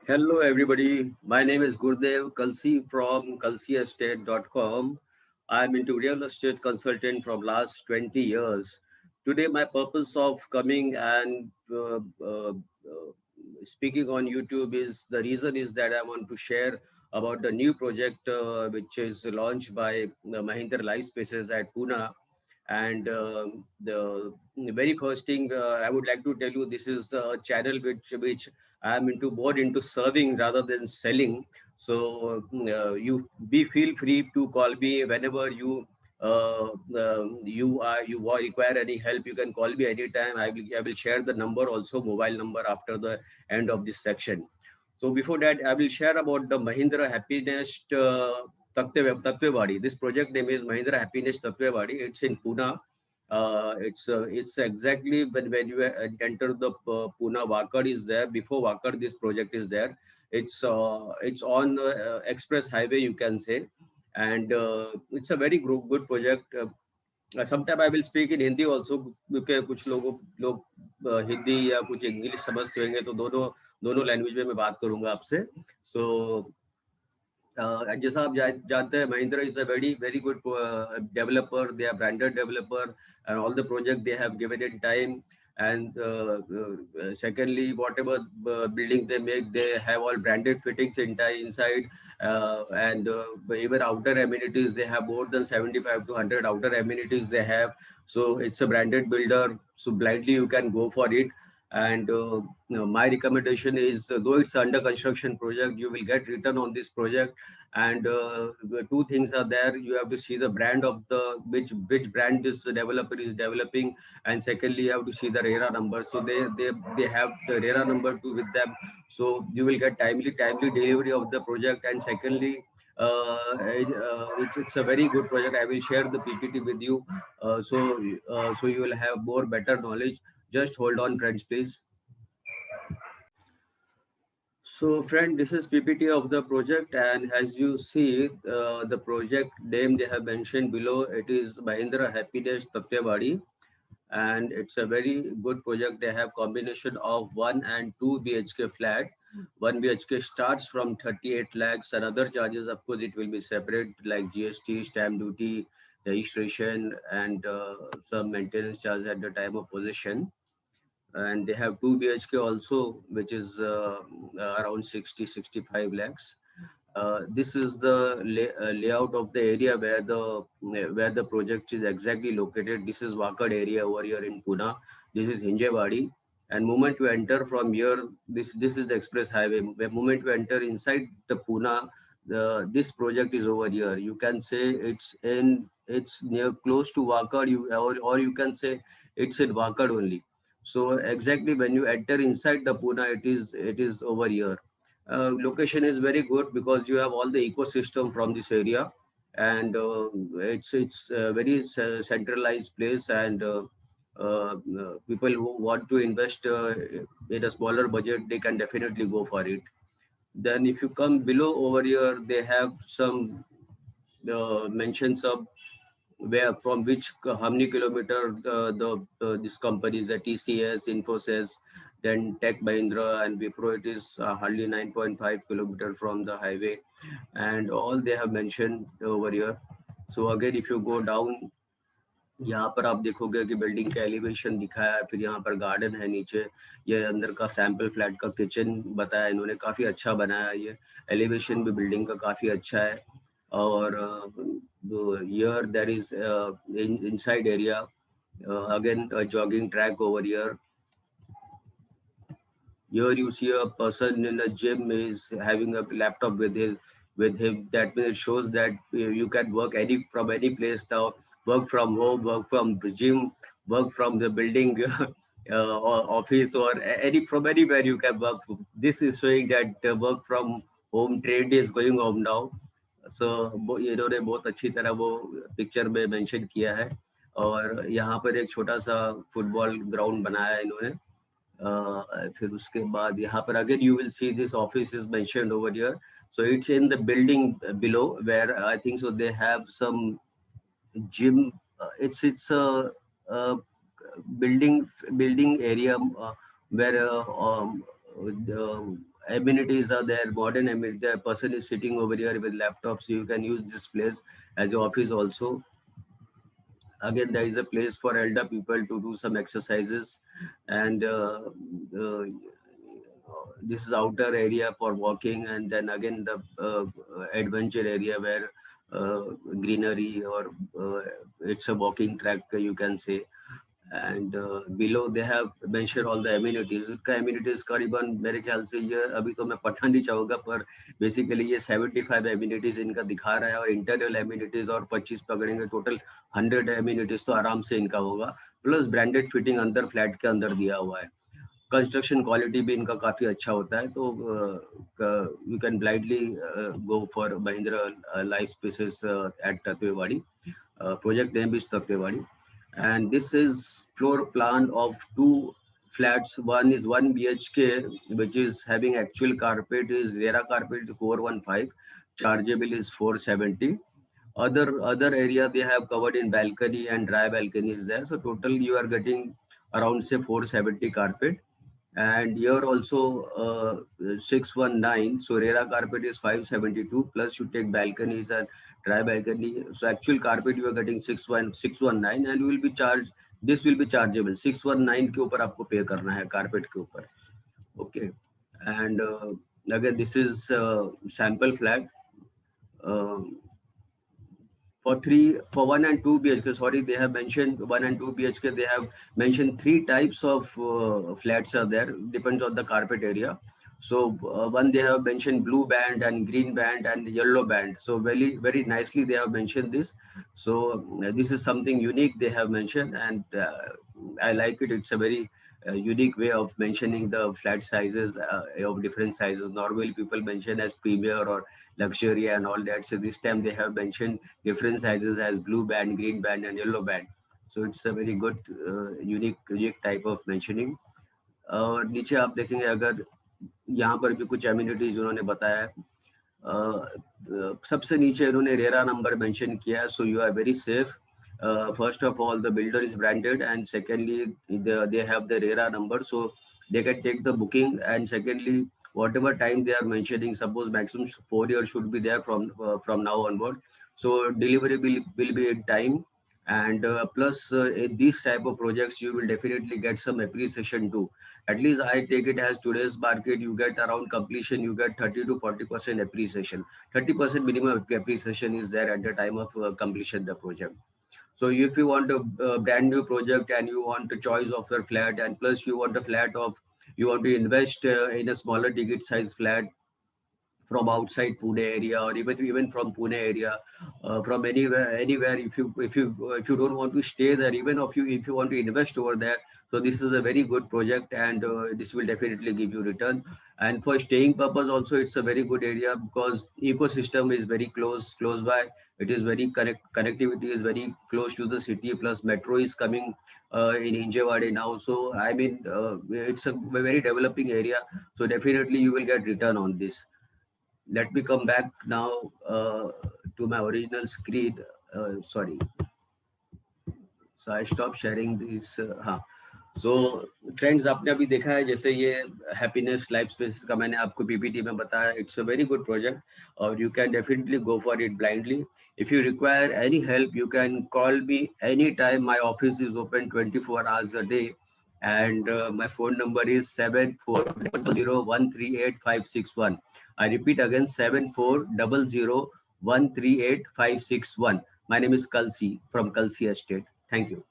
Hello, everybody. My name is Gurdev Kalsi from kalsiestate.com. I'm into real estate consultant from last 20 years. Today, my purpose of coming and speaking on YouTube is the reason is that I want to share about the new project which is launched by Mahindra Life Spaces at Pune. And the very first thing I would like to tell you, this is a channel which I'm into more into serving rather than selling. So you be feel free to call me whenever you require any help. You can call me anytime. I will share the number also, mobile number, after the end of this section. So before that, I will share about the Mahindra Happiness Tattwewadi. This project name is Mahindra Happiness Tattwewadi. It's in Pune. It's exactly when you enter the Pune Wakad is there. Before Wakad, this project is there. It's on express highway, you can say, and it's a very good project. Sometime I will speak in Hindi also, क्योंकि कुछ लोग हिंदी या कुछ English समझते होंगे, तो दोनों दोनों लैंग्वेज में मैं बात करूंगा आपसे. सो जैसा आप जानते हैं, Mahindra is a very very good developer. They are branded developer, and all the project they have given in time. And secondly, whatever building they make, they have all branded fittings inside, and even outer amenities, they have more than 75 to 100 outer amenities they have. So it's a branded builder, so blindly you can go for it. And my recommendation is, though it's under construction project, you will get return on this project. And the two things are there. You have to see the brand of the which brand this developer is developing, and secondly, you have to see the RERA number. So they have the RERA number too with them, so you will get timely delivery of the project. And secondly, it's a very good project. I will share the PPT with you, so you will have more better knowledge. Just hold on, friends, please. So, friend, this is PPT of the project, and as you see, the project name they have mentioned below, it is Mahindra Happiness Tatyawadi, and it's a very good project. They have combination of 1 and 2 BHK flat. 1 BHK starts from 38 lakhs, and other charges, of course, it will be separate, like GST, stamp duty, registration, and some maintenance charge at the time of possession. And they have 2 BHK also, which is around 60-65 lakhs. This is the layout of the area where the project is exactly located. This is Wakad area over here in Pune. This is Hinjewadi. And moment you enter from here, this is the express highway. The moment you enter inside the Pune, this project is over here. You can say it's near close to Wakad, or you can say it's in Wakad only. So exactly when you enter inside the Pune, it is over here. Location is very good because you have all the ecosystem from this area, and it's a very centralized place. And people who want to invest in a smaller budget, they can definitely go for it. Then if you come below over here, they have some mentions of where from which how many kilometer the this companies, the TCS, Infosys, then Tech Mahindra and Wipro, it is hardly 9.5 kilometer from the highway, and all they have mentioned over here. So again, if you go down, यहाँ पर आप देखोगे कि building का elevation दिखाया है, फिर यहाँ पर गार्डन है नीचे, ये अंदर का सैंपल फ्लैट का किचन बताया इन्होंने, काफ़ी अच्छा बनाया ये, एलिवेशन भी बिल्डिंग का काफ़ी अच्छा है. और here there is inside area, again a jogging track over here. Here you see a person in a gym is having a laptop with him. That means it shows that you can work from any place now. Work from home, work from the gym, work from the building, or office, or any from anywhere you can work. This is showing that work from home trend is going on now. So इन्होंने बहुत अच्छी तरह वो picture में mention किया है. और यहाँ पर एक छोटा सा फुटबॉल ग्राउंड बनाया है इन्होंने. फिर उसके बाद यहाँ पर again you will see this office is mentioned over here. So it's in the building below where I think so they have some gym. It's a building area where the amenities are there, modern amenities. The person is sitting over here with laptops. So you can use this place as your office also. Again, there is a place for elder people to do some exercises, and uh, this is outer area for walking, and then again the adventure area where greenery or it's a walking track, you can say. And below they have mentioned all the amenities. उसका amenities करीबन मेरे ख्याल से ये अभी तो मैं पढ़ना नहीं चाहूँगा, पर बेसिकली ये 75 amenities इनका दिखा रहा है, और इंटरनल amenities और 25 पकड़ेंगे, टोटल 100 amenities तो आराम से इनका होगा, प्लस ब्रांडेड फिटिंग अंदर फ्लैट के अंदर दिया हुआ है। कंस्ट्रक्शन क्वालिटी भी इनका काफ़ी अच्छा होता है, तो you can blindly go for Mahindra life spaces at Tathawade. Project name is Tapewadi, and this is floor plan of two flats. One is 1 BHK, which is having actual carpet is RERA carpet is 415, chargeable is 470. Other area they have covered in balcony and dry balcony is there. So total you are getting around say 470 carpet. And here also 619. So RERA carpet is 572, plus you take balconies and dry balcony. So actual carpet you are getting 619, and you will be charged. This will be chargeable. 619 के ऊपर आपको पे करना है carpet के ऊपर. Okay. And again this is sample flat. For 1 and 2 BHK, sorry, they have mentioned 1 and 2 BHK. They have mentioned 3 types of flats are there, depends on the carpet area. So one they have mentioned blue band and green band and yellow band. So very nicely they have mentioned this. So this is something unique they have mentioned, and I like it. It's a very unique way of mentioning the flat sizes of different sizes. Normally people mention as premier or luxury and all that. So this time they have mentioned different sizes as blue band, green band, and yellow band. So it's a very good unique type of mentioning. और नीचे आप देखेंगे, अगर यहाँ पर भी कुछ amenities उन्होंने बताया है. सबसे नीचे उन्होंने रेरा नंबर मेंशन किया है. So you are very safe. First of all, the builder is branded, and secondly they have the RERA number, so they can take the booking. And secondly, whatever time they are mentioning, suppose maximum 4 years should be there from now onward, so delivery will be in time. And plus in these type of projects you will definitely get some appreciation too. At least I take it as today's market, you get around completion, you get 30 to 40% appreciation. 30% minimum appreciation is there at the time of completion the project. So if you want a brand new project and you want a choice of your flat, and plus you want a flat of, you want to invest in a smaller ticket size flat from outside Pune area, or even from Pune area, from anywhere. If you don't want to stay there, even if you want to invest over there, so this is a very good project, and this will definitely give you return. And for staying purpose also, it's a very good area because ecosystem is very close by. It is very connectivity is very close to the city, plus metro is coming in Hinjewadi now. So I mean it's a very developing area, so definitely you will get return on this. Let me come back now to my original screen. Sorry. So I stopped sharing this. हाँ. So friends, आपने अभी देखा है जैसे ये happiness life spaces का मैंने आपको पीपीटी में बताया. It's a very good project, और you can definitely go for it blindly. If you require any help, you can call me anytime. My office is open 24 hours a day, and my phone number is 7400138561. I repeat again, 7400138561. My name is Kalsi from Kalsi Estate. Thank you.